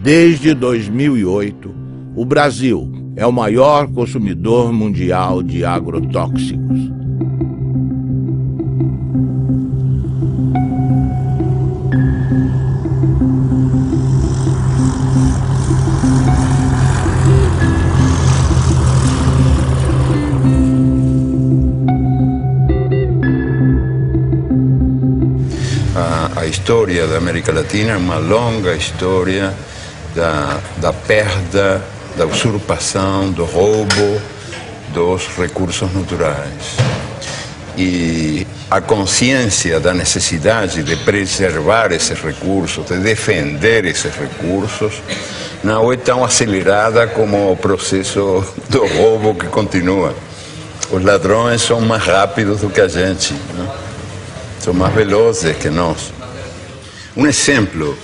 Desde 2008, o Brasil é o maior consumidor mundial de agrotóxicos. A história da América Latina é uma longa história da perda, da usurpação, do roubo dos recursos naturais. E a consciência da necessidade de preservar esses recursos, de defender esses recursos, não é tão acelerada como o processo do roubo que continua. Os ladrões são mais rápidos do que a gente, né? São mais velozes que nós. Um exemplo,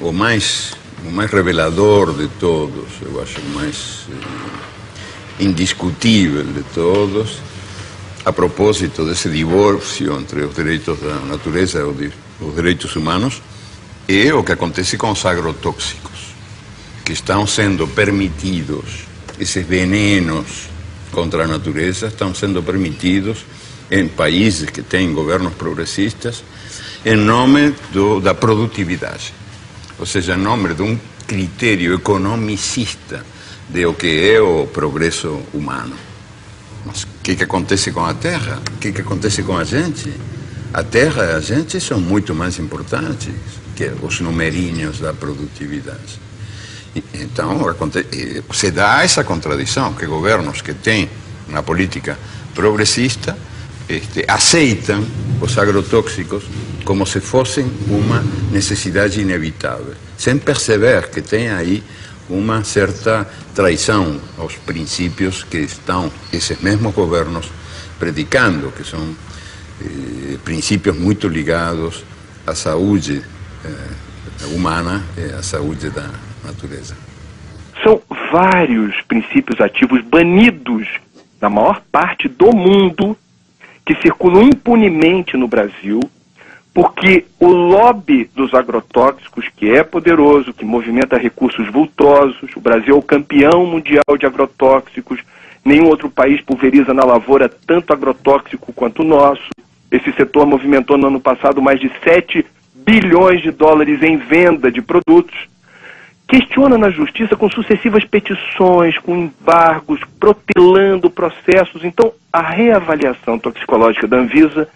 o mais revelador de todos, eu acho o mais indiscutível de todos, a propósito desse divórcio entre os direitos da natureza e os direitos humanos, é o que acontece com os agrotóxicos, que estão sendo permitidos, esses venenos contra a natureza estão sendo permitidos em países que têm governos progressistas, em nome da produtividade. Ou seja, em nome de um critério economicista de o que é o progresso humano. Mas o que acontece com a terra? O que acontece com a gente? A terra e a gente são muito mais importantes que os numerinhos da produtividade. Então, se dá essa contradição, que governos que têm uma política progressista aceitam os agrotóxicos como se fossem uma necessidade inevitável, sem perceber que tem aí uma certa traição aos princípios que estão esses mesmos governos predicando, que são princípios muito ligados à saúde humana e à saúde da natureza. São vários princípios ativos banidos na maior parte do mundo que circulam impunemente no Brasil, porque o lobby dos agrotóxicos, que é poderoso, que movimenta recursos vultosos, o Brasil é o campeão mundial de agrotóxicos, nenhum outro país pulveriza na lavoura tanto agrotóxico quanto o nosso. Esse setor movimentou no ano passado mais de 7 bilhões de dólares em venda de produtos. Questiona na justiça com sucessivas petições, com embargos, protelando processos. Então, a reavaliação toxicológica da Anvisa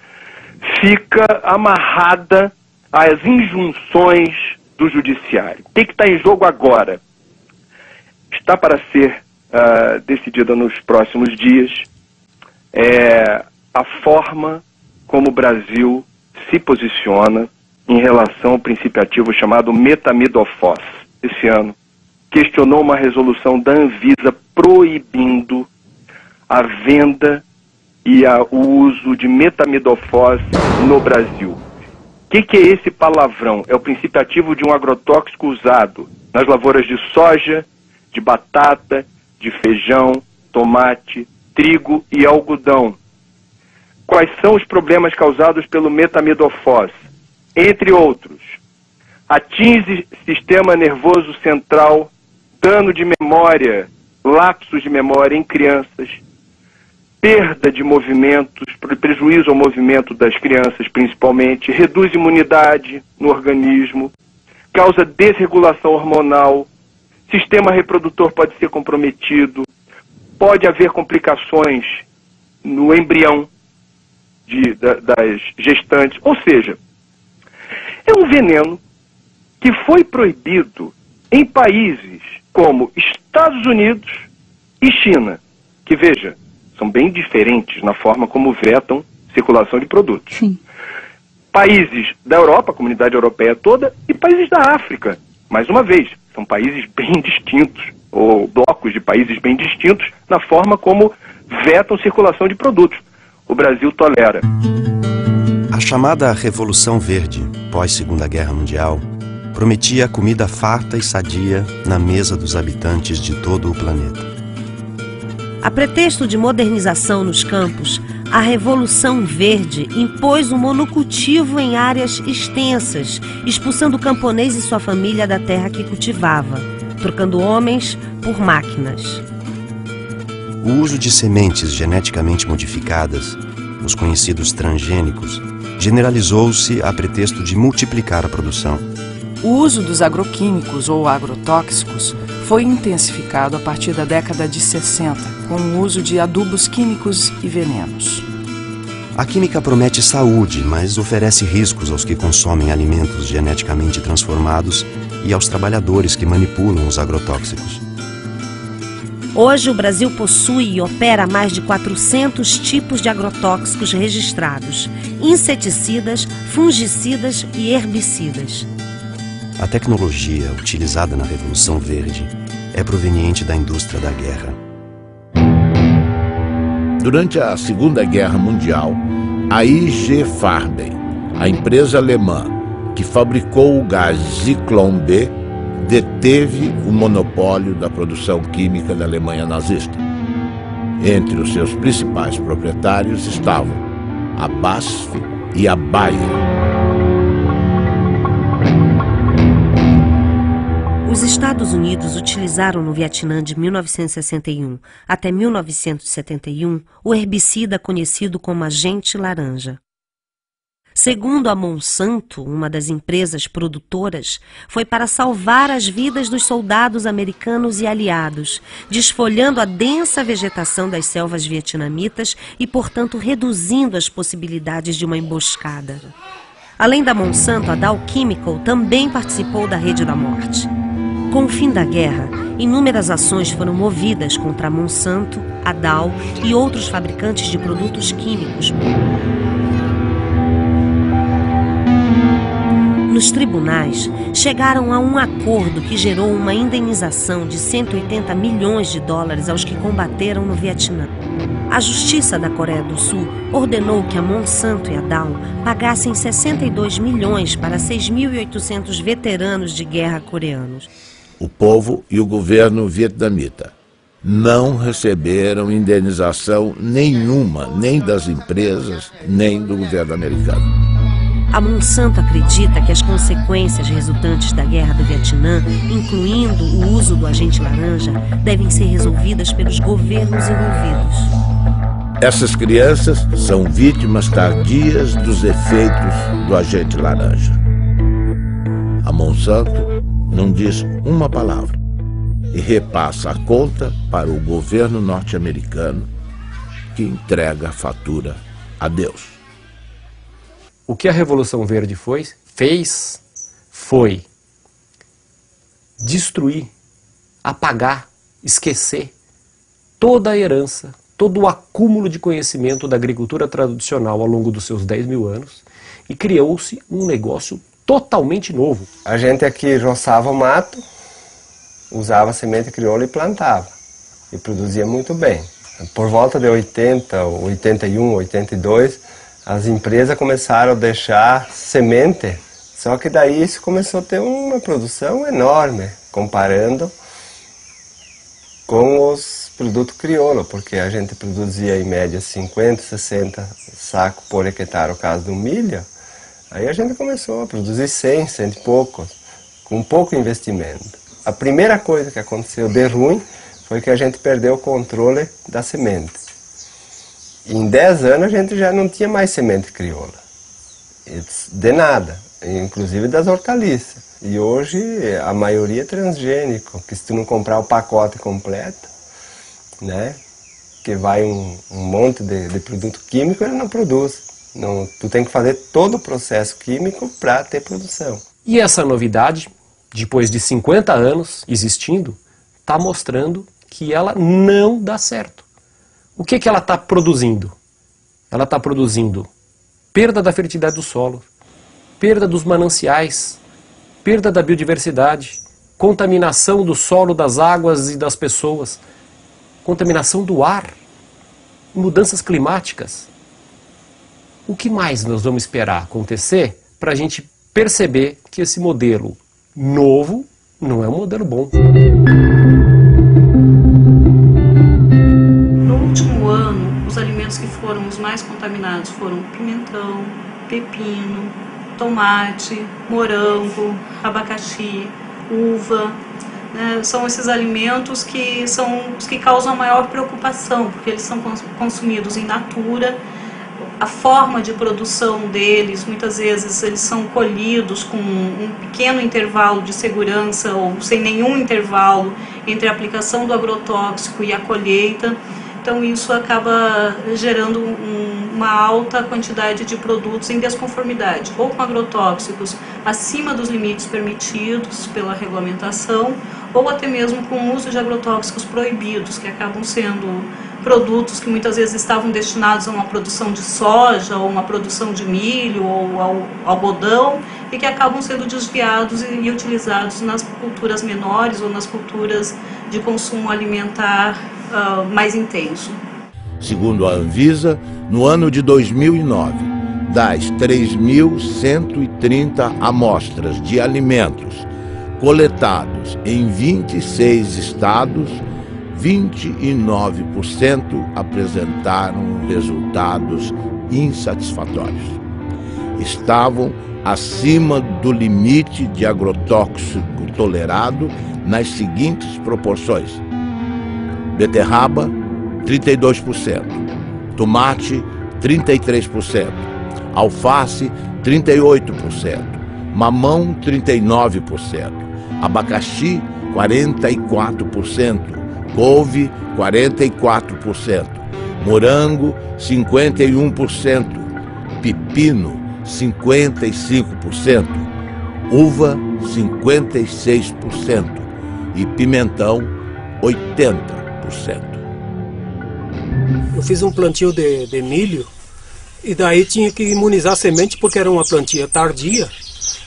fica amarrada às injunções do judiciário. O que está em jogo agora? Está para ser decidida nos próximos dias a forma como o Brasil se posiciona em relação ao princípio ativo chamado metamidofos. Esse ano, questionou uma resolução da Anvisa proibindo a venda e o uso de metamidofos no Brasil. O que é esse palavrão? É o princípio ativo de um agrotóxico usado nas lavouras de soja, de batata, de feijão, tomate, trigo e algodão. Quais são os problemas causados pelo metamidofos? Entre outros, atinge sistema nervoso central, dano de memória, lapsos de memória em crianças, perda de movimentos, prejuízo ao movimento das crianças principalmente, reduz imunidade no organismo, causa desregulação hormonal, sistema reprodutor pode ser comprometido, pode haver complicações no embrião das gestantes, ou seja, é um veneno que foi proibido em países como Estados Unidos e China, que, veja, são bem diferentes na forma como vetam circulação de produtos. Sim. Países da Europa, a comunidade europeia toda, e países da África. Mais uma vez, são países bem distintos, ou blocos de países bem distintos, na forma como vetam circulação de produtos. O Brasil tolera. A chamada Revolução Verde, pós-Segunda Guerra Mundial, prometia comida farta e sadia na mesa dos habitantes de todo o planeta. A pretexto de modernização nos campos, A Revolução Verde impôs o monocultivo em áreas extensas, expulsando o camponês e sua família da terra que cultivava, trocando homens por máquinas. O uso de sementes geneticamente modificadas, os conhecidos transgênicos, generalizou-se a pretexto de multiplicar a produção. O uso dos agroquímicos ou agrotóxicos foi intensificado a partir da década de 60, com o uso de adubos químicos e venenos. A química promete saúde, mas oferece riscos aos que consomem alimentos geneticamente transformados e aos trabalhadores que manipulam os agrotóxicos. Hoje, o Brasil possui e opera mais de 400 tipos de agrotóxicos registrados, inseticidas, fungicidas e herbicidas. A tecnologia utilizada na Revolução Verde é proveniente da indústria da guerra. Durante a Segunda Guerra Mundial, a IG Farben, a empresa alemã que fabricou o gás Zyklon B, deteve o monopólio da produção química da Alemanha nazista. Entre os seus principais proprietários estavam a BASF e a Bayer. Os Estados Unidos utilizaram no Vietnã de 1961 até 1971 o herbicida conhecido como agente laranja. Segundo a Monsanto, uma das empresas produtoras, foi para salvar as vidas dos soldados americanos e aliados, desfolhando a densa vegetação das selvas vietnamitas e, portanto, reduzindo as possibilidades de uma emboscada. Além da Monsanto, a Dow Chemical também participou da Rede da Morte. Com o fim da guerra, inúmeras ações foram movidas contra a Monsanto, a Dow e outros fabricantes de produtos químicos. Nos tribunais, chegaram a um acordo que gerou uma indenização de 180 milhões de dólares aos que combateram no Vietnã. A Justiça da Coreia do Sul ordenou que a Monsanto e a Dow pagassem 62 milhões para 6.800 veteranos de guerra coreanos. O povo e o governo vietnamita não receberam indenização nenhuma, nem das empresas, nem do governo americano. A Monsanto acredita que as consequências resultantes da guerra do Vietnã, incluindo o uso do agente laranja, devem ser resolvidas pelos governos envolvidos. Essas crianças são vítimas tardias dos efeitos do agente laranja. A Monsanto não diz uma palavra e repassa a conta para o governo norte-americano, que entrega a fatura a Deus. O que a Revolução Verde fez foi destruir, apagar, esquecer toda a herança, todo o acúmulo de conhecimento da agricultura tradicional ao longo dos seus 10 mil anos e criou-se um negócio totalmente novo. A gente aqui roçava o mato, usava semente crioula e plantava. E produzia muito bem. Por volta de 80, 81, 82... as empresas começaram a deixar semente, só que daí isso começou a ter uma produção enorme, comparando com os produtos crioulo, porque a gente produzia em média 50, 60 sacos por hectare, no caso do milho, aí a gente começou a produzir 100 e poucos, com pouco investimento. A primeira coisa que aconteceu de ruim foi que a gente perdeu o controle da semente. Em 10 anos a gente já não tinha mais semente crioula, de nada, inclusive das hortaliças. E hoje a maioria é transgênico, que se tu não comprar o pacote completo, né, que vai um monte de produto químico, ele não produz. Não, tu tem que fazer todo o processo químico para ter produção. E essa novidade, depois de 50 anos existindo, está mostrando que ela não dá certo. O que ela está produzindo? Ela está produzindo perda da fertilidade do solo, perda dos mananciais, perda da biodiversidade, contaminação do solo, das águas e das pessoas, contaminação do ar, mudanças climáticas. O que mais nós vamos esperar acontecer para a gente perceber que esse modelo novo não é um modelo bom? No último ano, os alimentos alimentos que foram os mais contaminados foram pimentão, pepino, tomate, morango, abacaxi, uva. São esses alimentos que são os que causam a maior preocupação, porque eles são consumidos in natura. A forma de produção deles, muitas vezes eles são colhidos com um pequeno intervalo de segurança ou sem nenhum intervalo entre a aplicação do agrotóxico e a colheita. Então isso acaba gerando uma alta quantidade de produtos em desconformidade, ou com agrotóxicos acima dos limites permitidos pela regulamentação, ou até mesmo com o uso de agrotóxicos proibidos, que acabam sendo produtos que muitas vezes estavam destinados a uma produção de soja, ou uma produção de milho, ou ao algodão, e que acabam sendo desviados e utilizados nas culturas menores ou nas culturas de consumo alimentar mais intenso. Segundo a Anvisa, no ano de 2009, das 3.130 amostras de alimentos coletados em 26 estados, 29% apresentaram resultados insatisfatórios. Estavam acima do limite de agrotóxico tolerado nas seguintes proporções: beterraba, 32%, tomate, 33%, alface, 38%, mamão, 39%, abacaxi, 44%, couve, 44%, morango, 51%, pepino, 55%, uva, 56% e pimentão, 80%. Eu fiz um plantio de milho e daí tinha que imunizar a semente porque era uma plantia tardia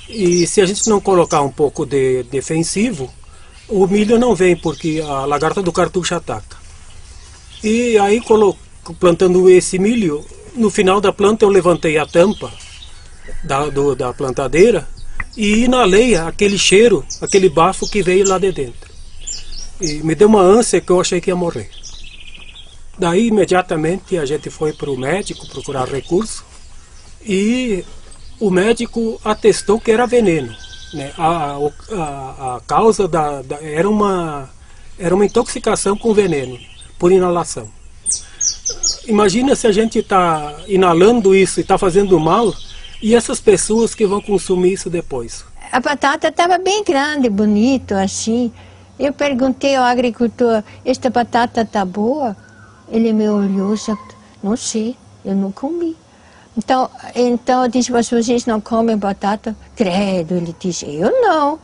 e se a gente não colocar um pouco de defensivo, o milho não vem porque a lagarta do cartucho ataca. E aí plantando esse milho, no final da planta eu levantei a tampa da plantadeira e inalei aquele cheiro, aquele bafo que veio lá de dentro. E me deu uma ânsia que eu achei que ia morrer. Daí imediatamente a gente foi para o médico procurar recurso e o médico atestou que era veneno, né? A causa era uma intoxicação com veneno por inalação. Imagina se a gente está inalando isso e está fazendo mal e essas pessoas que vão consumir isso depois. A batata estava bem grande, bonito assim. Eu perguntei ao agricultor: esta batata está boa? Ele me olhou e disse: não sei, eu não comi. Então eu disse: mas vocês não comem batata? Credo, ele disse: eu não.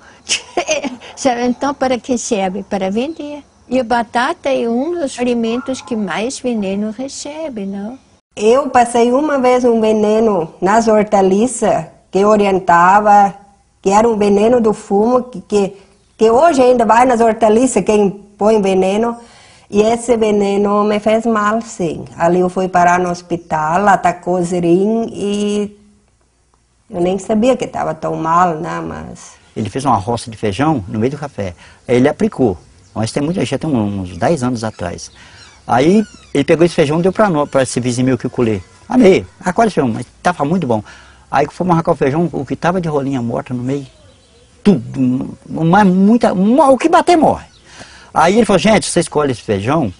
Então para que serve? Para vender. E a batata é um dos alimentos que mais veneno recebe, não? Eu passei uma vez um veneno nas hortaliças que orientava, que era um veneno do fumo, que hoje ainda vai nas hortaliças quem põe veneno. E esse veneno me fez mal, sim. Ali eu fui parar no hospital, atacou o zerim e eu nem sabia que estava tão mal, né, mas... Ele fez uma roça de feijão no meio do café. Aí ele aplicou. Mas já tem uns 10 anos atrás. Aí ele pegou esse feijão e deu para esse vizinho meu que eu colhei. Amei, quase feijão, mas estava muito bom. Aí fomos arrancar o feijão, o que estava de rolinha morta no meio, tudo, mas o que bater morre. Aí ele falou: gente, você escolhe esse feijão,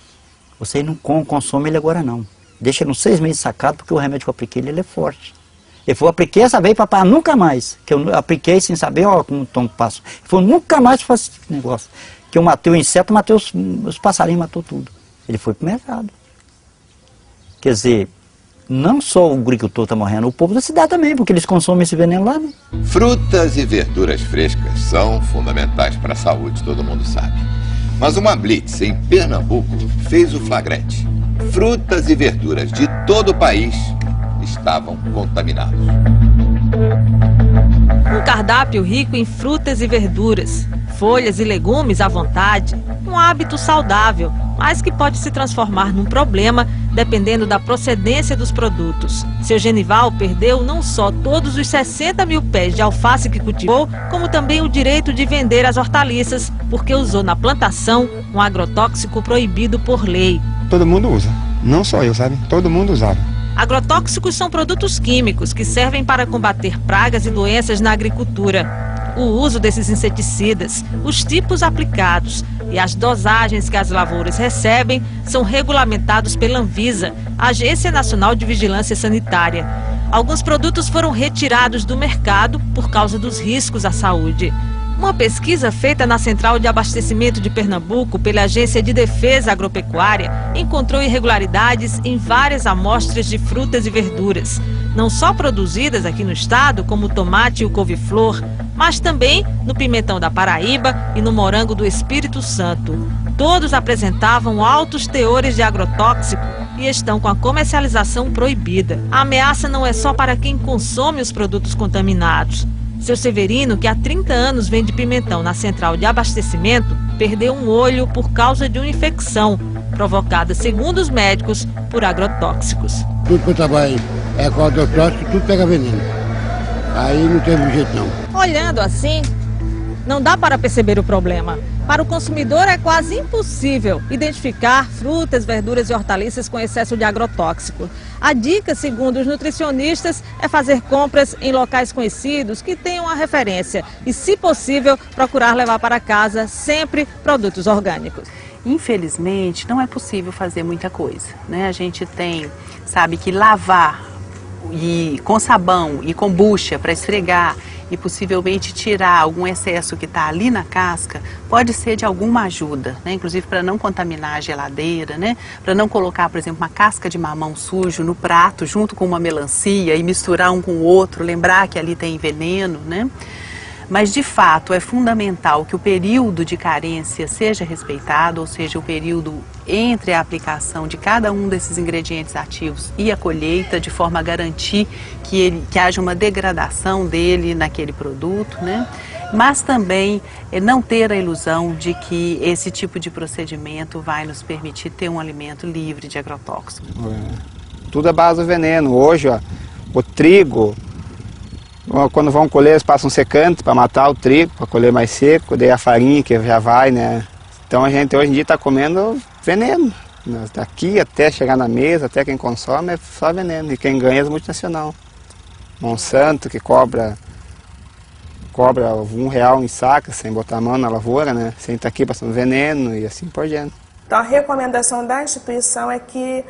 você não consome ele agora não. Deixa ele uns 6 meses sacado, porque o remédio que eu apliquei ele é forte. Ele falou: apliquei essa vez, papai, nunca mais. Que eu apliquei sem saber, ó, como o tom passa. Ele falou: nunca mais faço esse negócio. Que eu matei o inseto, matei os passarinhos, matou tudo. Ele foi pro mercado. Quer dizer, não só o agricultor está morrendo, o povo da cidade também, porque eles consomem esse veneno lá, né? Frutas e verduras frescas são fundamentais para a saúde, todo mundo sabe. Mas uma blitz em Pernambuco fez o flagrante. Frutas e verduras de todo o país estavam contaminados. Um cardápio rico em frutas e verduras, folhas e legumes à vontade, um hábito saudável, mas que pode se transformar num problema dependendo da procedência dos produtos. Seu Genival perdeu não só todos os 60 mil pés de alface que cultivou, como também o direito de vender as hortaliças, porque usou na plantação um agrotóxico proibido por lei. Todo mundo usa, Não só eu, sabe? Todo mundo usava. Agrotóxicos são produtos químicos que servem para combater pragas e doenças na agricultura. O uso desses inseticidas, os tipos aplicados e as dosagens que as lavouras recebem são regulamentados pela Anvisa, Agência Nacional de Vigilância Sanitária. Alguns produtos foram retirados do mercado por causa dos riscos à saúde. Uma pesquisa feita na Central de Abastecimento de Pernambuco pela Agência de Defesa Agropecuária encontrou irregularidades em várias amostras de frutas e verduras, não só produzidas aqui no estado, como o tomate e o couve-flor, mas também no pimentão da Paraíba e no morango do Espírito Santo. Todos apresentavam altos teores de agrotóxico e estão com a comercialização proibida. A ameaça não é só para quem consome os produtos contaminados. Seu Severino, que há 30 anos vende pimentão na Central de Abastecimento, perdeu um olho por causa de uma infecção provocada, segundo os médicos, por agrotóxicos. Tudo que eu trabalho é com agrotóxico, tudo pega veneno. Aí não teve jeito não. Olhando assim, não dá para perceber o problema. Para o consumidor é quase impossível identificar frutas, verduras e hortaliças com excesso de agrotóxico. A dica, segundo os nutricionistas, é fazer compras em locais conhecidos que tenham a referência e, se possível, procurar levar para casa sempre produtos orgânicos. Infelizmente, não é possível fazer muita coisa, né? A gente sabe que lavar com sabão e com bucha para esfregar e possivelmente tirar algum excesso que está ali na casca, pode ser de alguma ajuda, né? Inclusive para não contaminar a geladeira, né? Para não colocar, por exemplo, uma casca de mamão sujo no prato junto com uma melancia e misturar um com o outro, lembrar que ali tem veneno, né? Mas, de fato, é fundamental que o período de carência seja respeitado, ou seja, o período entre a aplicação de cada um desses ingredientes ativos e a colheita, de forma a garantir que haja uma degradação dele naquele produto, né? Mas também não ter a ilusão de que esse tipo de procedimento vai nos permitir ter um alimento livre de agrotóxicos. Tudo é base do veneno. Hoje, ó, o trigo... Quando vão colher, eles passam secante para matar o trigo, para colher mais seco, daí a farinha que já vai, né? Então a gente hoje em dia está comendo veneno. Daqui até chegar na mesa, até quem consome é só veneno. E quem ganha é as multinacional. Monsanto, que cobra R$1 em saca, sem botar a mão na lavoura, né? Sem estar aqui passando veneno e assim por diante. Então a recomendação da instituição é que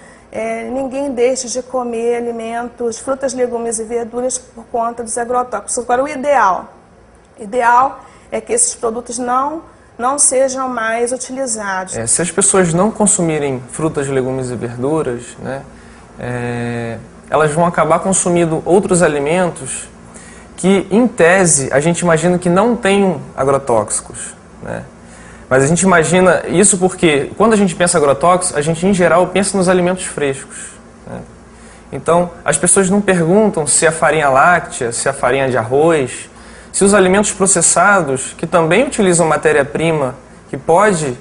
ninguém deixe de comer alimentos, frutas, legumes e verduras por conta dos agrotóxicos. Agora, o ideal é que esses produtos não sejam mais utilizados. Se as pessoas não consumirem frutas, legumes e verduras, né, elas vão acabar consumindo outros alimentos que, em tese, a gente imagina que não tem agrotóxicos, né? Mas a gente imagina isso porque, quando a gente pensa em agrotóxicos, a gente, em geral, pensa nos alimentos frescos, né? Então, as pessoas não perguntam se a farinha láctea, se a farinha de arroz, se os alimentos processados, que também utilizam matéria-prima que pode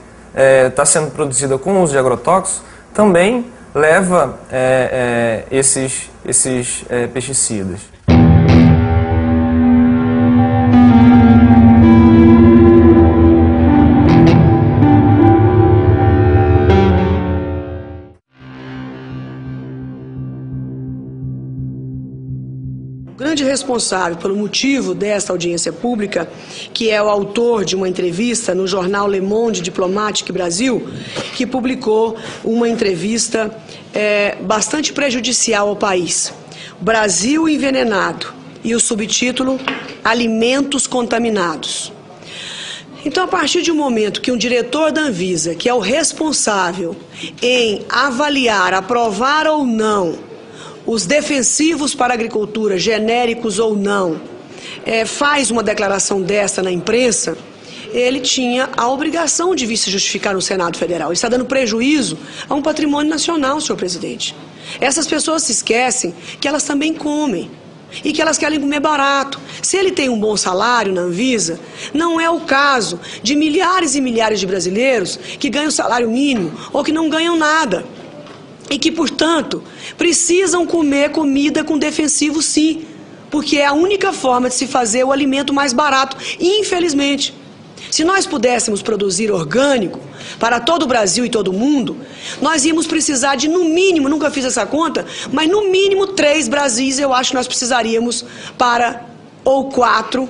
estar sendo produzida com o uso de agrotóxicos, também leva esses pesticidas. O grande responsável pelo motivo desta audiência pública, que é o autor de uma entrevista no jornal Le Monde Diplomatique Brasil, que publicou uma entrevista bastante prejudicial ao país. Brasil envenenado, e o subtítulo Alimentos contaminados. Então, a partir de um momento que um diretor da Anvisa, que é o responsável em avaliar, aprovar ou não os defensivos para a agricultura, genéricos ou não, faz uma declaração dessa na imprensa, ele tinha a obrigação de vir se justificar no Senado Federal. Ele está dando prejuízo a um patrimônio nacional, senhor presidente. Essas pessoas se esquecem que elas também comem e que elas querem comer barato. Se ele tem um bom salário na Anvisa, não é o caso de milhares e milhares de brasileiros que ganham salário mínimo ou que não ganham nada. E que, portanto, precisam comer comida com defensivo, sim, porque é a única forma de se fazer o alimento mais barato, infelizmente. Se nós pudéssemos produzir orgânico para todo o Brasil e todo o mundo, nós íamos precisar de, no mínimo, nunca fiz essa conta, mas no mínimo 3 Brasis eu acho que nós precisaríamos ou 4,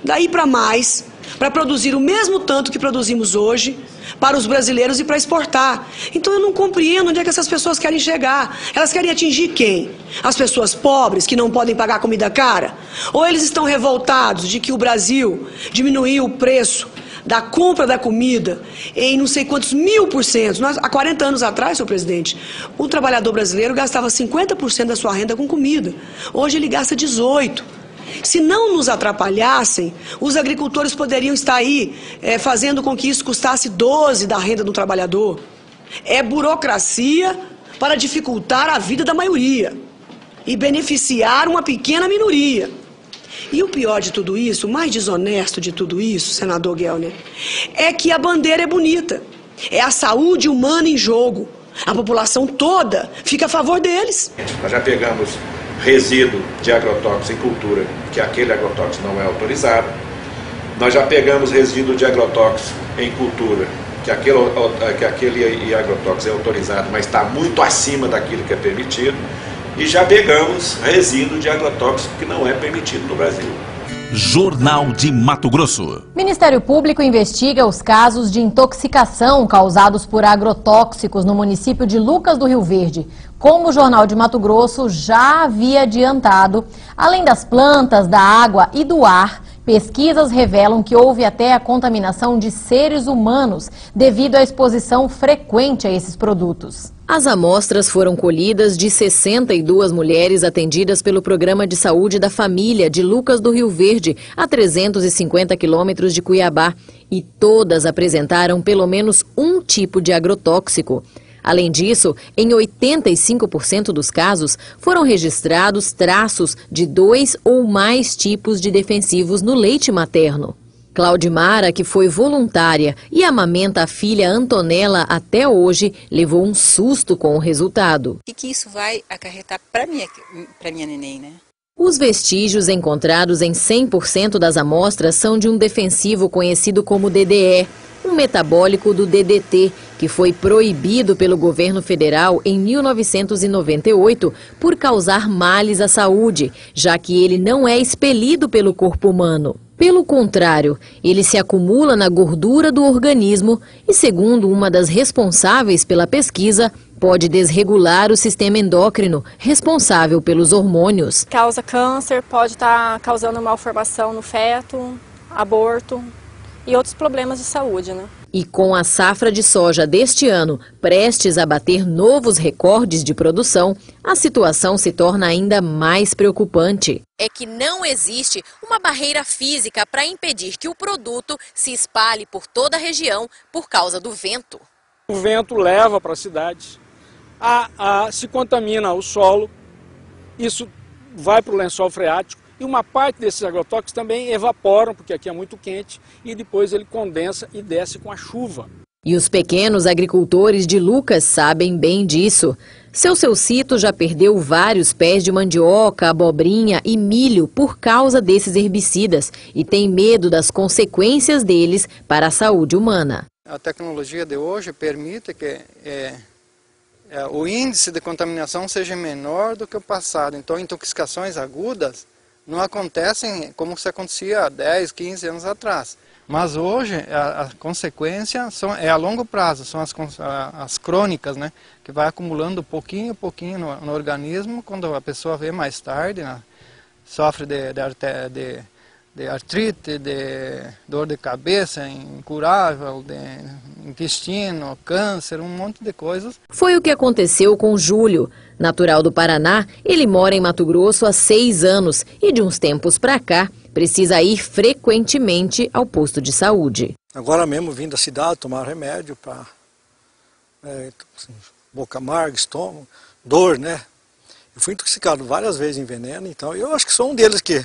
daí para mais, para produzir o mesmo tanto que produzimos hoje para os brasileiros e para exportar. Então eu não compreendo onde é que essas pessoas querem chegar. Elas querem atingir quem? As pessoas pobres que não podem pagar comida cara? Ou eles estão revoltados de que o Brasil diminuiu o preço da compra da comida em não sei quantos 1000%. Há 40 anos atrás, senhor presidente, o trabalhador brasileiro gastava 50% da sua renda com comida. Hoje ele gasta 18%. Se não nos atrapalhassem, os agricultores poderiam estar aí fazendo com que isso custasse 12% da renda do trabalhador. É burocracia para dificultar a vida da maioria e beneficiar uma pequena minoria. E o pior de tudo isso, o mais desonesto de tudo isso, senador Gelner, é que a bandeira é bonita. É a saúde humana em jogo. A população toda fica a favor deles. Nós já pegamos resíduo de agrotóxicos em cultura, que aquele agrotóxico não é autorizado. Nós já pegamos resíduo de agrotóxicos em cultura, que aquele agrotóxico é autorizado, mas está muito acima daquilo que é permitido. E já pegamos resíduo de agrotóxico que não é permitido no Brasil. Jornal de Mato Grosso. Ministério Público investiga os casos de intoxicação causados por agrotóxicos no município de Lucas do Rio Verde. Como o Jornal de Mato Grosso já havia adiantado, além das plantas, da água e do ar, pesquisas revelam que houve até a contaminação de seres humanos devido à exposição frequente a esses produtos. As amostras foram colhidas de 62 mulheres atendidas pelo Programa de Saúde da Família de Lucas do Rio Verde, a 350 quilômetros de Cuiabá, e todas apresentaram pelo menos um tipo de agrotóxico. Além disso, em 85% dos casos, foram registrados traços de 2 ou mais tipos de defensivos no leite materno. Claudimara, que foi voluntária e amamenta a filha Antonella até hoje, levou um susto com o resultado. O que isso vai acarretar para minha neném, né? Os vestígios encontrados em 100% das amostras são de um defensivo conhecido como DDE, um metabólico do DDT, que foi proibido pelo governo federal em 1998 por causar males à saúde, já que ele não é expelido pelo corpo humano. Pelo contrário, ele se acumula na gordura do organismo e, segundo uma das responsáveis pela pesquisa, pode desregular o sistema endócrino, responsável pelos hormônios. Causa câncer, pode estar causando malformação no feto, aborto e outros problemas de saúde, né? E com a safra de soja deste ano prestes a bater novos recordes de produção, a situação se torna ainda mais preocupante. É que não existe uma barreira física para impedir que o produto se espalhe por toda a região por causa do vento. O vento leva para a cidade, se contamina o solo, isso vai para o lençol freático. E uma parte desses agrotóxicos também evaporam, porque aqui é muito quente, e depois ele condensa e desce com a chuva. E os pequenos agricultores de Lucas sabem bem disso. Seu Cito já perdeu vários pés de mandioca, abobrinha e milho por causa desses herbicidas e tem medo das consequências deles para a saúde humana. A tecnologia de hoje permite que o índice de contaminação seja menor do que o passado. Então, intoxicações agudas não acontecem como se acontecia há 10, 15 anos atrás. Mas hoje a consequência é a longo prazo, são as crônicas, né, que vai acumulando pouquinho a pouquinho no organismo. Quando a pessoa vê mais tarde, né, sofre de artrite, de dor de cabeça incurável, de intestino, câncer, um monte de coisas. Foi o que aconteceu com Júlio. Natural do Paraná, ele mora em Mato Grosso há 6 anos e de uns tempos para cá precisa ir frequentemente ao posto de saúde. Agora mesmo vim da cidade tomar remédio para boca amarga, estômago, dor, né? Eu fui intoxicado várias vezes em veneno, então eu acho que sou um deles que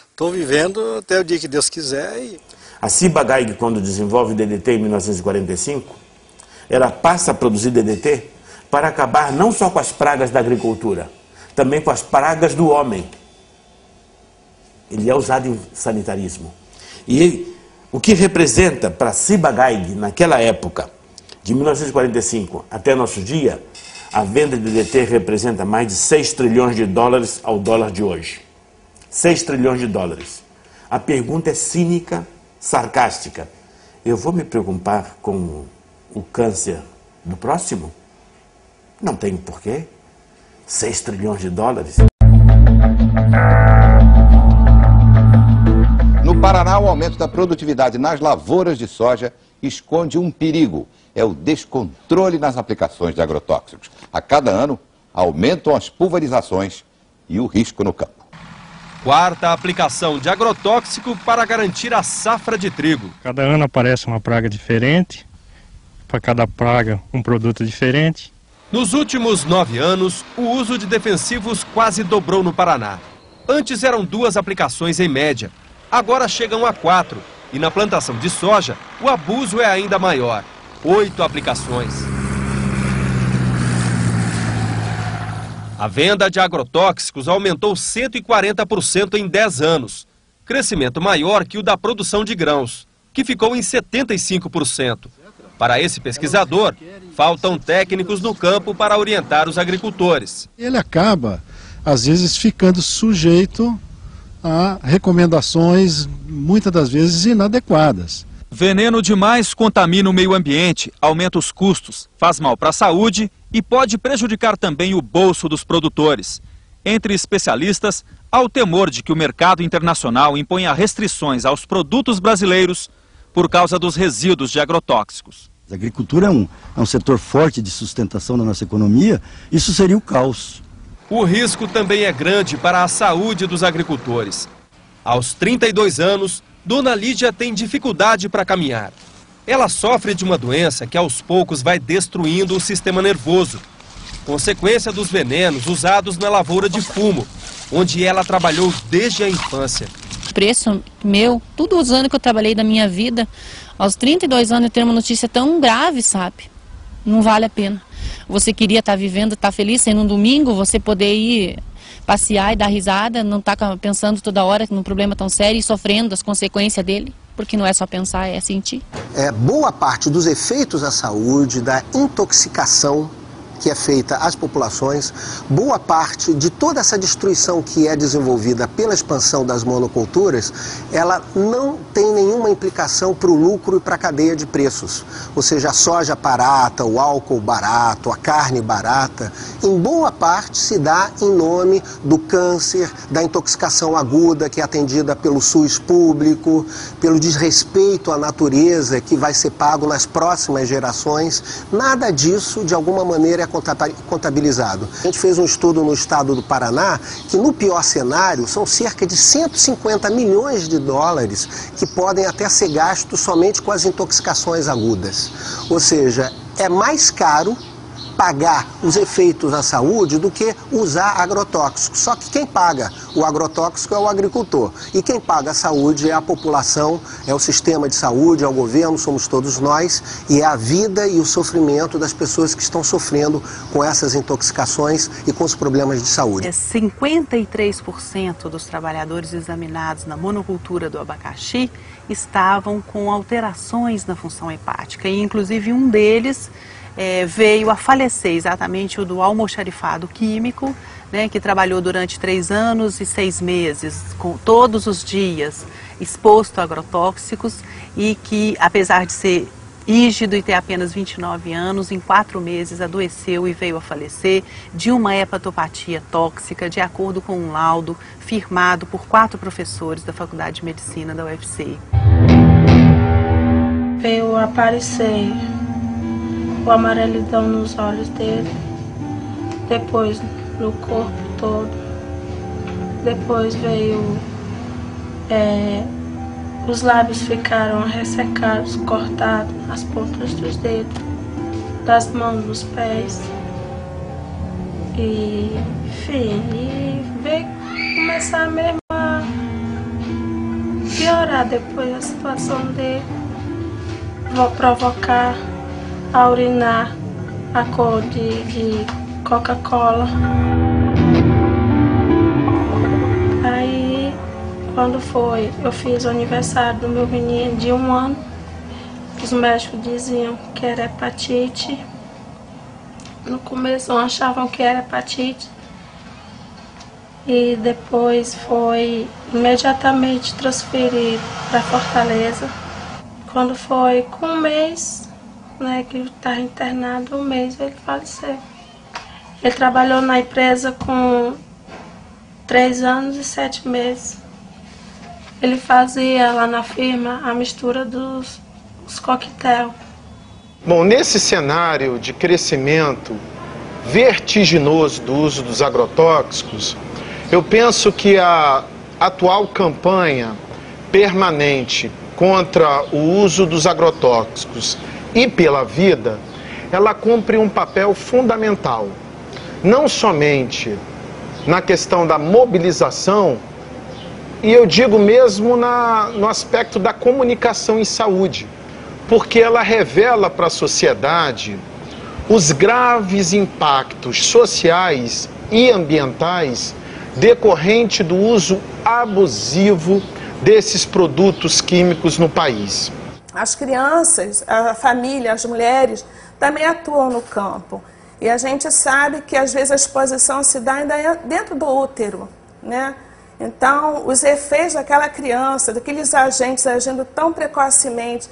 estou vivendo até o dia que Deus quiser. A Ciba-Geigy, quando desenvolve o DDT em 1945, ela passa a produzir DDT para acabar não só com as pragas da agricultura, também com as pragas do homem. Ele é usado em sanitarismo. E O que representa para Ciba-Geigy, naquela época, de 1945 até nosso dia, a venda de DDT representa mais de 6 trilhões de dólares ao dólar de hoje. 6 trilhões de dólares. A pergunta é cínica, sarcástica. Eu vou me preocupar com o câncer do próximo? Não tenho porquê. 6 trilhões de dólares. No Paraná, o aumento da produtividade nas lavouras de soja esconde um perigo. É o descontrole nas aplicações de agrotóxicos. A cada ano, aumentam as pulverizações e o risco no campo. Quarta aplicação de agrotóxico para garantir a safra de trigo. Cada ano aparece uma praga diferente, para cada praga um produto diferente. Nos últimos 9 anos, o uso de defensivos quase dobrou no Paraná. Antes eram 2 aplicações em média, agora chegam a 4. E na plantação de soja, o abuso é ainda maior, 8 aplicações. A venda de agrotóxicos aumentou 140% em 10 anos, crescimento maior que o da produção de grãos, que ficou em 75%. Para esse pesquisador, faltam técnicos no campo para orientar os agricultores. Ele acaba, às vezes, ficando sujeito a recomendações, muitas das vezes, inadequadas. Veneno demais contamina o meio ambiente, aumenta os custos, faz mal para a saúde e pode prejudicar também o bolso dos produtores. Entre especialistas, há o temor de que o mercado internacional imponha restrições aos produtos brasileiros por causa dos resíduos de agrotóxicos. A agricultura é um setor forte de sustentação da nossa economia, isso seria o caos. O risco também é grande para a saúde dos agricultores. Aos 32 anos, Dona Lídia tem dificuldade para caminhar. Ela sofre de uma doença que aos poucos vai destruindo o sistema nervoso, consequência dos venenos usados na lavoura de fumo, onde ela trabalhou desde a infância. Preço meu, todos os anos que eu trabalhei da minha vida, aos 32 anos eu ter uma notícia tão grave, sabe? Não vale a pena. Você queria estar vivendo, estar feliz, sendo um domingo, você poder ir passear e dar risada, não estar pensando toda hora num problema tão sério e sofrendo as consequências dele, porque não é só pensar, é sentir. Boa parte dos efeitos à saúde, da intoxicação que é feita às populações, boa parte de toda essa destruição que é desenvolvida pela expansão das monoculturas, ela não tem nenhuma implicação para o lucro e para a cadeia de preços. Ou seja, a soja barata, o álcool barato, a carne barata, em boa parte se dá em nome do câncer, da intoxicação aguda que é atendida pelo SUS público, pelo desrespeito à natureza que vai ser pago nas próximas gerações. Nada disso, de alguma maneira, é contabilizado. A gente fez um estudo no estado do Paraná que no pior cenário são cerca de 150 milhões de dólares que podem até ser gastos somente com as intoxicações agudas. Ou seja, é mais caro pagar os efeitos à saúde do que usar agrotóxicos. Só que quem paga o agrotóxico é o agricultor. E quem paga a saúde é a população, é o sistema de saúde, é o governo, somos todos nós. E é a vida e o sofrimento das pessoas que estão sofrendo com essas intoxicações e com os problemas de saúde. 53% dos trabalhadores examinados na monocultura do abacaxi estavam com alterações na função hepática. E inclusive um deles veio a falecer, exatamente o do almoxarifado químico, né, que trabalhou durante 3 anos e 6 meses, todos os dias, exposto a agrotóxicos e que, apesar de ser rígido e ter apenas 29 anos, em 4 meses adoeceu e veio a falecer de uma hepatopatia tóxica, de acordo com um laudo firmado por 4 professores da Faculdade de Medicina da UFC. Veio aparecer o amarelidão nos olhos dele, depois no corpo todo, depois veio, os lábios ficaram ressecados, cortados, as pontas dos dedos, das mãos, dos pés, e enfim, veio começar mesmo a piorar depois a situação dele, vou provocar a urinar a cor de Coca-Cola. Aí, Quando foi, eu fiz o aniversário do meu menino de 1 ano, os médicos diziam que era hepatite. No começo achavam que era hepatite. E depois foi imediatamente transferido para Fortaleza. Quando foi com 1 mês, né, que ele estava internado, 1 mês ele faleceu. Ele trabalhou na empresa com 3 anos e 7 meses. Ele fazia lá na firma a mistura dos coquetel. Bom, nesse cenário de crescimento vertiginoso do uso dos agrotóxicos, eu penso que a atual campanha permanente contra o uso dos agrotóxicos e pela vida, ela cumpre um papel fundamental, não somente na questão da mobilização, e eu digo mesmo no aspecto da comunicação em saúde, porque ela revela para a sociedade os graves impactos sociais e ambientais decorrente do uso abusivo desses produtos químicos no país. As crianças, a família, as mulheres também atuam no campo. E a gente sabe que às vezes a exposição se dá ainda dentro do útero, né? Então, os efeitos daquela criança, daqueles agentes agindo tão precocemente,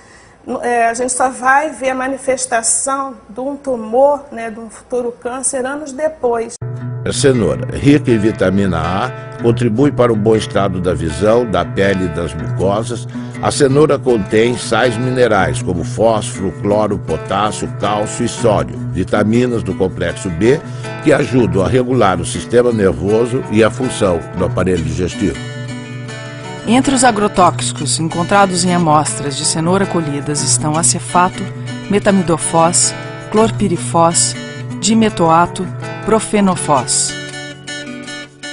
a gente só vai ver a manifestação de um tumor, né, de um futuro câncer, anos depois. A cenoura, rica em vitamina A, contribui para o bom estado da visão, da pele e das mucosas. A cenoura contém sais minerais como fósforo, cloro, potássio, cálcio e sódio, vitaminas do complexo B, que ajudam a regular o sistema nervoso e a função do aparelho digestivo. Entre os agrotóxicos encontrados em amostras de cenoura colhidas estão acefato, metamidofós, clorpirifós, dimetoato, profenofós.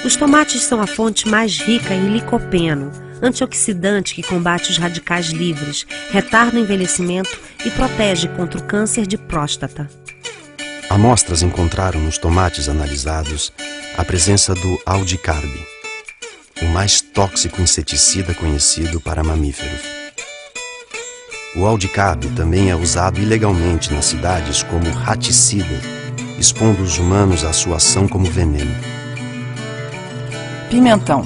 Os tomates são a fonte mais rica em licopeno, antioxidante que combate os radicais livres, retarda o envelhecimento e protege contra o câncer de próstata. Amostras encontraram nos tomates analisados a presença do aldicarb, o mais tóxico inseticida conhecido para mamíferos. O aldicarb também é usado ilegalmente nas cidades como raticida, expondo os humanos à sua ação como veneno. Pimentão.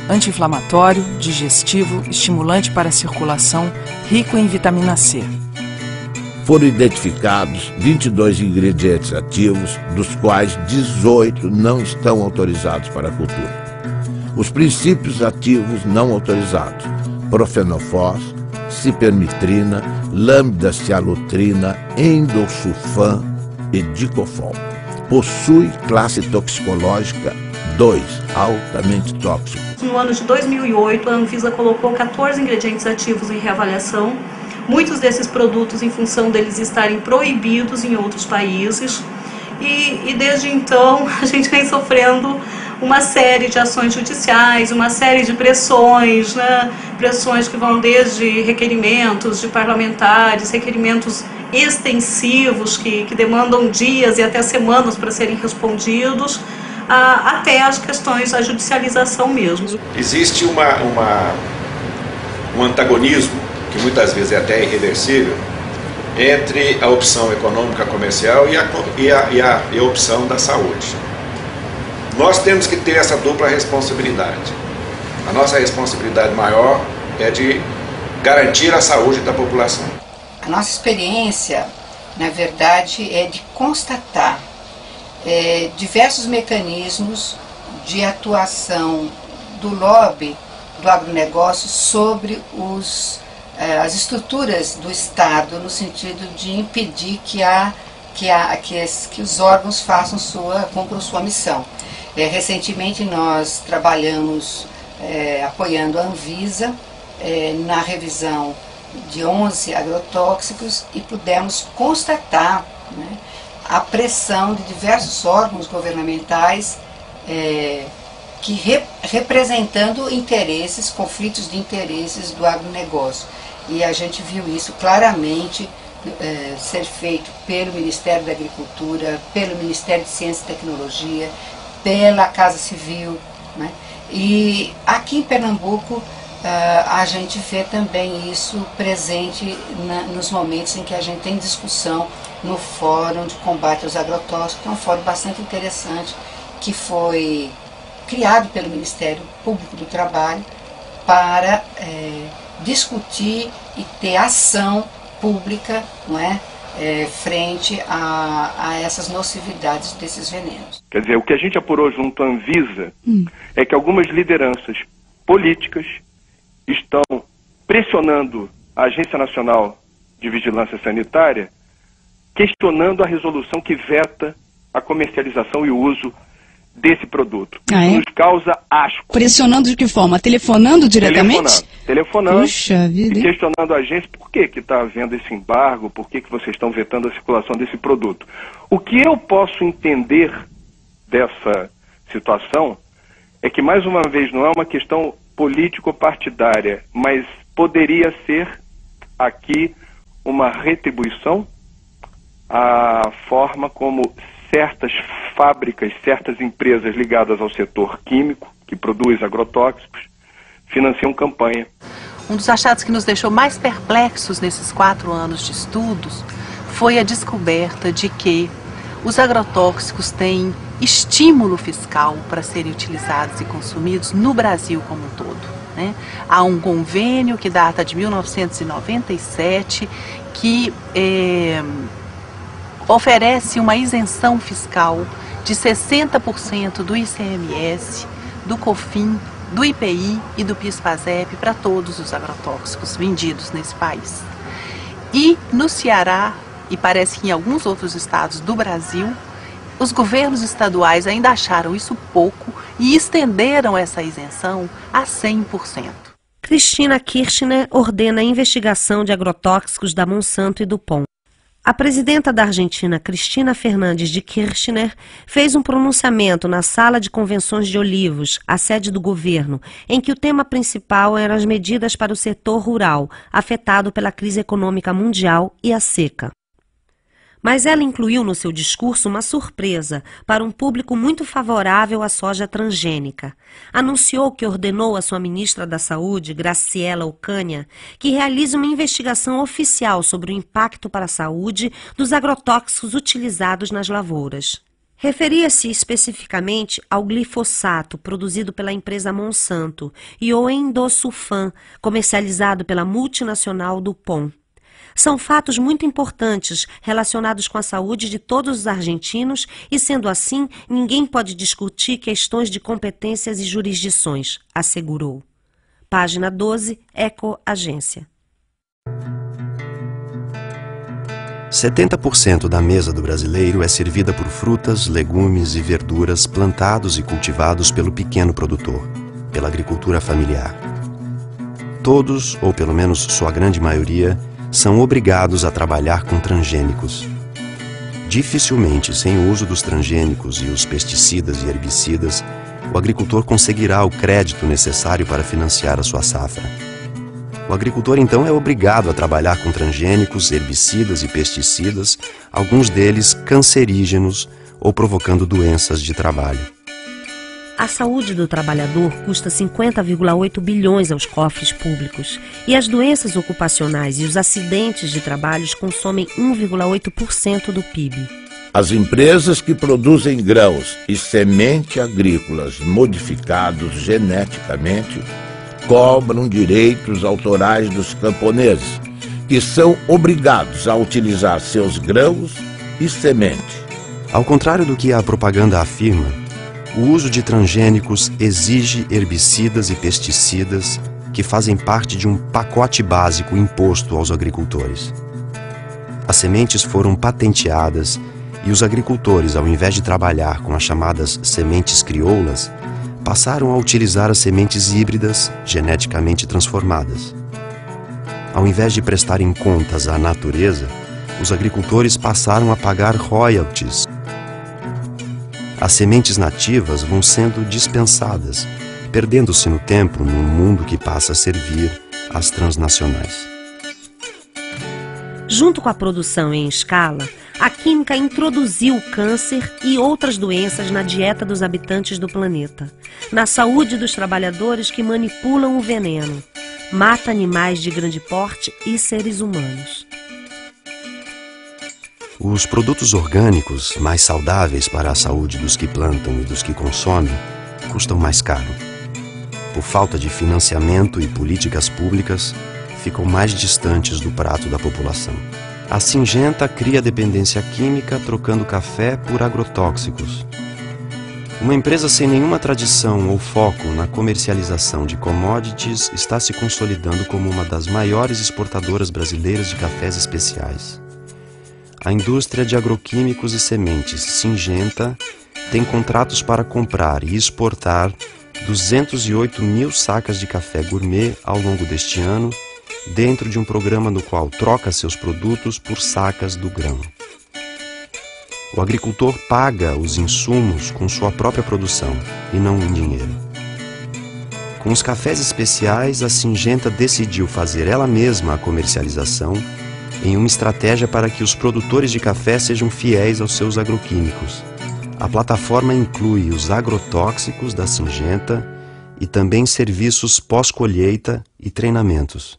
Anti-inflamatório, digestivo, estimulante para a circulação, rico em vitamina C. Foram identificados 22 ingredientes ativos, dos quais 18 não estão autorizados para a cultura. Os princípios ativos não autorizados: profenofós, cipermitrina, lambda-cialutrina, endosulfan e dicofol. Possui classe toxicológica 2, altamente tóxico. No ano de 2008, a Anvisa colocou 14 ingredientes ativos em reavaliação. Muitos desses produtos, em função deles estarem proibidos em outros países. E desde então, a gente vem sofrendo uma série de ações judiciais, uma série de pressões, né? Pressões que vão desde requerimentos de parlamentares, requerimentos extensivos que demandam dias e até semanas para serem respondidos, até as questões da judicialização mesmo. Existe um antagonismo, que muitas vezes é até irreversível, entre a opção econômica comercial e a opção da saúde. Nós temos que ter essa dupla responsabilidade. A nossa responsabilidade maior é de garantir a saúde da população. A nossa experiência, na verdade, é de constatar diversos mecanismos de atuação do lobby do agronegócio sobre as estruturas do Estado, no sentido de impedir que os órgãos cumpram sua missão. Recentemente nós trabalhamos apoiando a Anvisa na revisão de 11 agrotóxicos e pudemos constatar, né, a pressão de diversos órgãos governamentais representando conflitos de interesses do agronegócio. E a gente viu isso claramente ser feito pelo Ministério da Agricultura, pelo Ministério de Ciência e Tecnologia, pela Casa Civil, né? E aqui em Pernambuco a gente vê também isso presente nos momentos em que a gente tem discussão no Fórum de Combate aos Agrotóxicos, que é um fórum bastante interessante, que foi criado pelo Ministério Público do Trabalho para discutir e ter ação pública, não é, frente a essas nocividades desses venenos. Quer dizer, o que a gente apurou junto à Anvisa é que algumas lideranças políticas estão pressionando a Agência Nacional de Vigilância Sanitária, questionando a resolução que veta a comercialização e o uso desse produto. Isso nos causa asco. Pressionando de que forma? Telefonando diretamente? Telefonando. Puxa vida, e questionando a agência por que está havendo esse embargo, por que vocês estão vetando a circulação desse produto. O que eu posso entender dessa situação é que, mais uma vez, não é uma questão político-partidária, mas poderia ser aqui uma retribuição à forma como certas fábricas, certas empresas ligadas ao setor químico, que produz agrotóxicos, financiam campanha. Um dos achados que nos deixou mais perplexos nesses 4 anos de estudos foi a descoberta de que os agrotóxicos têm estímulo fiscal para serem utilizados e consumidos no Brasil como um todo, né? Há um convênio que data de 1997 que oferece uma isenção fiscal de 60% do ICMS, do COFINS, do IPI e do PIS/PASEP para todos os agrotóxicos vendidos nesse país. E no Ceará, e parece que em alguns outros estados do Brasil, os governos estaduais ainda acharam isso pouco e estenderam essa isenção a 100%. Cristina Kirchner ordena a investigação de agrotóxicos da Monsanto e do DuPont. A presidenta da Argentina, Cristina Fernandes de Kirchner, fez um pronunciamento na Sala de Convenções de Olivos, a sede do governo, em que o tema principal eram as medidas para o setor rural, afetado pela crise econômica mundial e a seca. Mas ela incluiu no seu discurso uma surpresa para um público muito favorável à soja transgênica. Anunciou que ordenou à sua ministra da Saúde, Graciela Ocaña, que realize uma investigação oficial sobre o impacto para a saúde dos agrotóxicos utilizados nas lavouras. Referia-se especificamente ao glifosato, produzido pela empresa Monsanto, e ao endosulfan, comercializado pela multinacional DuPont. São fatos muito importantes relacionados com a saúde de todos os argentinos e, sendo assim, ninguém pode discutir questões de competências e jurisdições, assegurou. Página 12, Eco Agência. 70% da mesa do brasileiro é servida por frutas, legumes e verduras plantados e cultivados pelo pequeno produtor, pela agricultura familiar. Todos, ou pelo menos sua grande maioria, são obrigados a trabalhar com transgênicos. Dificilmente, sem o uso dos transgênicos e os pesticidas e herbicidas, o agricultor conseguirá o crédito necessário para financiar a sua safra. O agricultor, então, é obrigado a trabalhar com transgênicos, herbicidas e pesticidas, alguns deles cancerígenos ou provocando doenças de trabalho. A saúde do trabalhador custa 50,8 bilhões aos cofres públicos e as doenças ocupacionais e os acidentes de trabalho consomem 1,8% do PIB. As empresas que produzem grãos e semente agrícolas modificados geneticamente cobram direitos autorais dos camponeses, que são obrigados a utilizar seus grãos e semente. Ao contrário do que a propaganda afirma, o uso de transgênicos exige herbicidas e pesticidas que fazem parte de um pacote básico imposto aos agricultores. As sementes foram patenteadas e os agricultores, ao invés de trabalhar com as chamadas sementes crioulas, passaram a utilizar as sementes híbridas geneticamente transformadas. Ao invés de prestarem contas à natureza, os agricultores passaram a pagar royalties. As sementes nativas vão sendo dispensadas, perdendo-se no tempo num mundo que passa a servir às transnacionais. Junto com a produção em escala, a química introduziu o câncer e outras doenças na dieta dos habitantes do planeta. na saúde dos trabalhadores que manipulam o veneno. Mata animais de grande porte e seres humanos. Os produtos orgânicos, mais saudáveis para a saúde dos que plantam e dos que consomem, custam mais caro. Por falta de financiamento e políticas públicas, ficam mais distantes do prato da população. A Syngenta cria dependência química trocando café por agrotóxicos. Uma empresa sem nenhuma tradição ou foco na comercialização de commodities está se consolidando como uma das maiores exportadoras brasileiras de cafés especiais. A indústria de agroquímicos e sementes Syngenta tem contratos para comprar e exportar 208 mil sacas de café gourmet ao longo deste ano, dentro de um programa no qual troca seus produtos por sacas do grão. O agricultor paga os insumos com sua própria produção e não em dinheiro. Com os cafés especiais, a Syngenta decidiu fazer ela mesma a comercialização em uma estratégia para que os produtores de café sejam fiéis aos seus agroquímicos. A plataforma inclui os agrotóxicos da Syngenta e também serviços pós-colheita e treinamentos.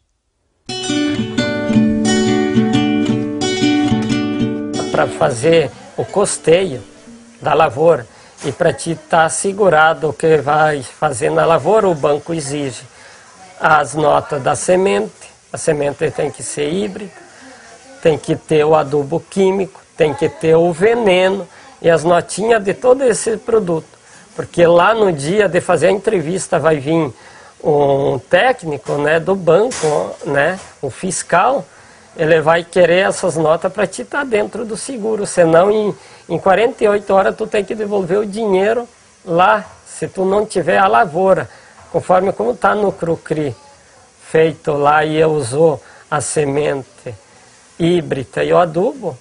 Para fazer o custeio da lavoura e para te estar assegurado o que vai fazer na lavoura, o banco exige as notas da semente. A semente tem que ser híbrida, tem que ter o adubo químico, tem que ter o veneno e as notinhas de todo esse produto. Porque lá no dia de fazer a entrevista vai vir um técnico, né, do banco, né, o fiscal, ele vai querer essas notas para te estar dentro do seguro, senão em 48 horas tu tem que devolver o dinheiro lá, se tu não tiver a lavoura, conforme como está no Crucri, feito lá e eu usou a semente híbrida e o adubo,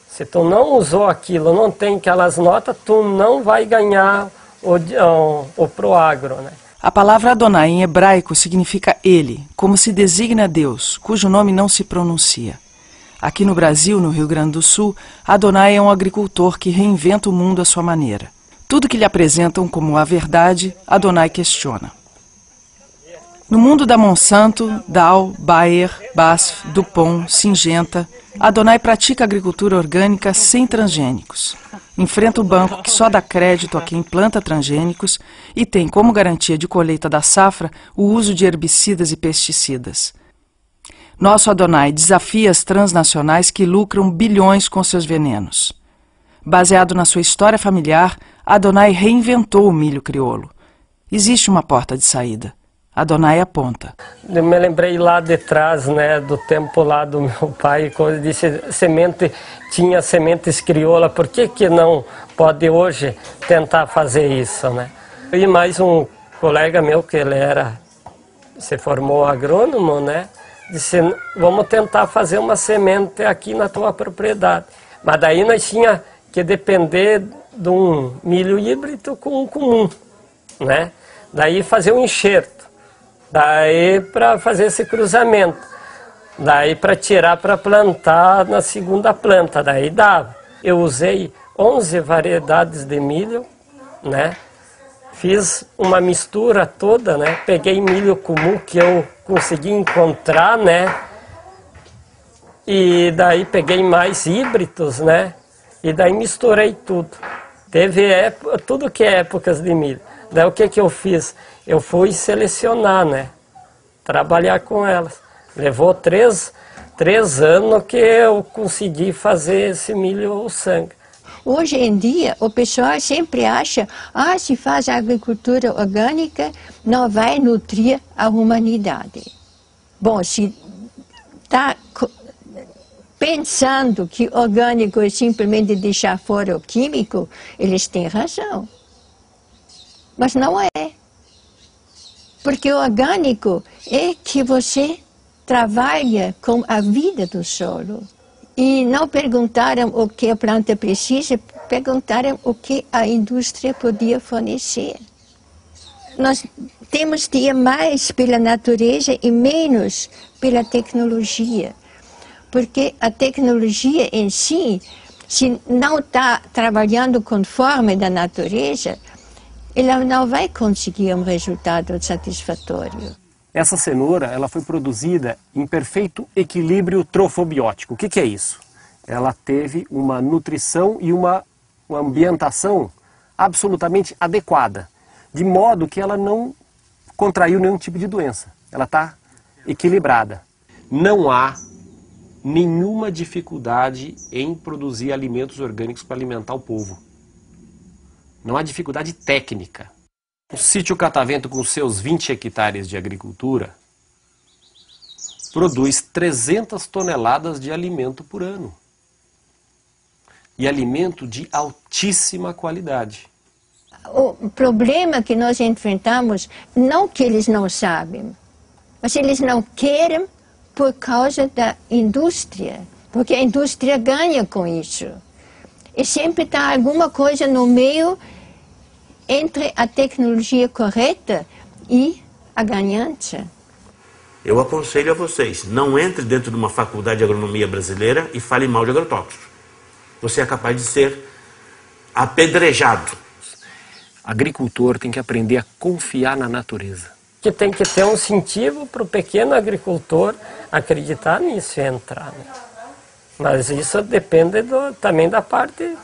se tu não usou aquilo, não tem aquelas notas, tu não vai ganhar o Proagro, né? A palavra Adonai em hebraico significa ele, como se designa Deus, cujo nome não se pronuncia. Aqui no Brasil, no Rio Grande do Sul, Adonai é um agricultor que reinventa o mundo à sua maneira. Tudo que lhe apresentam como a verdade, Adonai questiona. No mundo da Monsanto, Dow, Bayer, BASF, DuPont, Syngenta, Adonai pratica agricultura orgânica sem transgênicos. Enfrenta o banco que só dá crédito a quem planta transgênicos e tem como garantia de colheita da safra o uso de herbicidas e pesticidas. Nosso Adonai desafia as transnacionais que lucram bilhões com seus venenos. Baseado na sua história familiar, Adonai reinventou o milho crioulo. Existe uma porta de saída. Adonai aponta. Eu me lembrei lá de trás, né, do tempo lá do meu pai, quando disse tinha sementes crioula, por que não pode hoje tentar fazer isso, né? E mais um colega meu, que ele se formou agrônomo, né, disse, vamos tentar fazer uma semente aqui na tua propriedade. Mas daí nós tinha que depender de um milho híbrido com um comum, né? Daí fazer um enxerto. Daí para fazer esse cruzamento, daí para tirar para plantar na segunda planta, daí dava. Eu usei 11 variedades de milho, né? Fiz uma mistura toda, né? Peguei milho comum que eu consegui encontrar, né? E daí peguei mais híbridos, né? E daí misturei tudo. Teve tudo que é épocas de milho. Daí o que eu fiz? Eu fui selecionar, né? Trabalhar com elas. Levou três anos que eu consegui fazer esse milho sangue. Hoje em dia, o pessoal sempre acha, se faz agricultura orgânica, não vai nutrir a humanidade. Bom, se está pensando que orgânico é simplesmente deixar fora o químico, eles têm razão. Mas não é. Porque o orgânico é que você trabalha com a vida do solo. E não perguntaram o que a planta precisa, perguntaram o que a indústria podia fornecer. Nós temos de ir mais pela natureza e menos pela tecnologia. Porque a tecnologia em si, se não está trabalhando conforme da natureza, ela não vai conseguir um resultado satisfatório. Essa cenoura ela foi produzida em perfeito equilíbrio trofobiótico. O que é isso? Ela teve uma nutrição e uma ambientação absolutamente adequada, de modo que ela não contraiu nenhum tipo de doença. Ela está equilibrada. Não há nenhuma dificuldade em produzir alimentos orgânicos para alimentar o povo. Não há dificuldade técnica. O sítio Catavento, com seus 20 hectares de agricultura, produz 300 toneladas de alimento por ano. E alimento de altíssima qualidade. O problema que nós enfrentamos, não que eles não sabem, mas eles não querem por causa da indústria, porque a indústria ganha com isso. E sempre está alguma coisa no meio entre a tecnologia correta e a ganância. Eu aconselho a vocês, não entre dentro de uma faculdade de agronomia brasileira e fale mal de agrotóxicos. Você é capaz de ser apedrejado. Agricultor tem que aprender a confiar na natureza. Que tem que ter um incentivo para o pequeno agricultor acreditar nisso e entrar. Né? Mas isso depende também da parte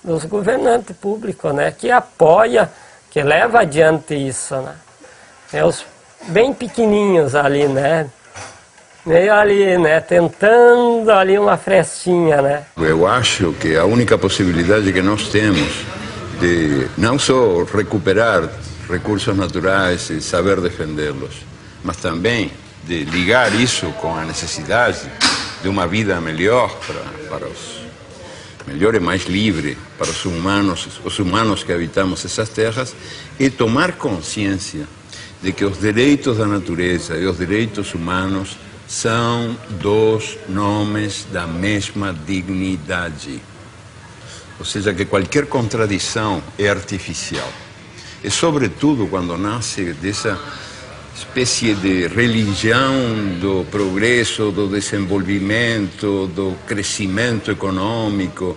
dos governantes públicos, né? Que apoia, que leva adiante isso. Né? É os bem pequenininhos ali, né? Meio ali, né? Tentando ali uma frestinha, né? Eu acho que a única possibilidade que nós temos de não só recuperar recursos naturais e saber defendê-los, mas também de ligar isso com a necessidade de uma vida melhor para os melhor e mais livre para os humanos que habitamos essas terras, e tomar consciência de que os direitos da natureza e os direitos humanos são dois nomes da mesma dignidade. Ou seja, que qualquer contradição é artificial. E, sobretudo, quando nasce dessa espécie de religião do progresso, do desenvolvimento, do crescimento econômico,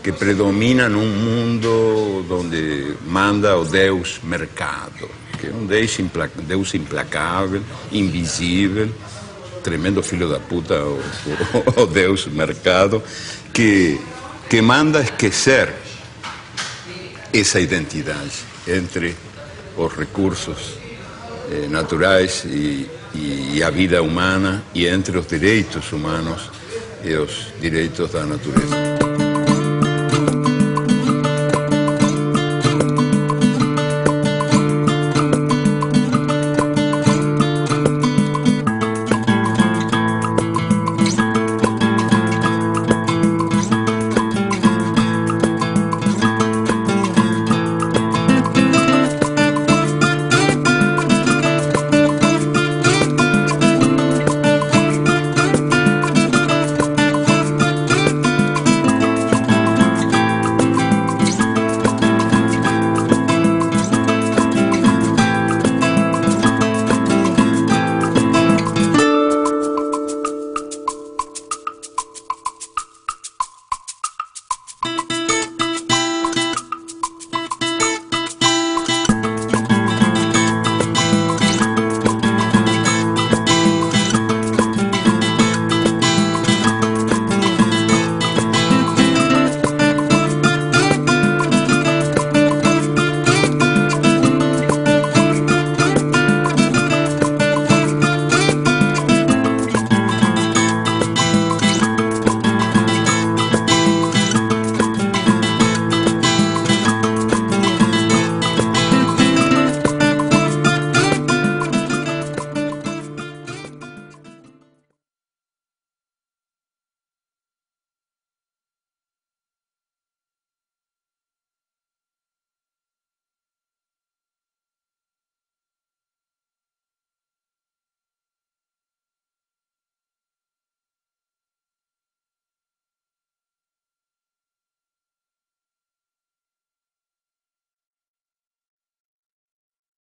que predomina num mundo onde manda o Deus mercado, que é um Deus implacável, invisível, tremendo filho da puta, o Deus mercado, que manda esquecer essa identidade entre os recursos naturais e a vida humana, e entre os direitos humanos e os direitos da natureza.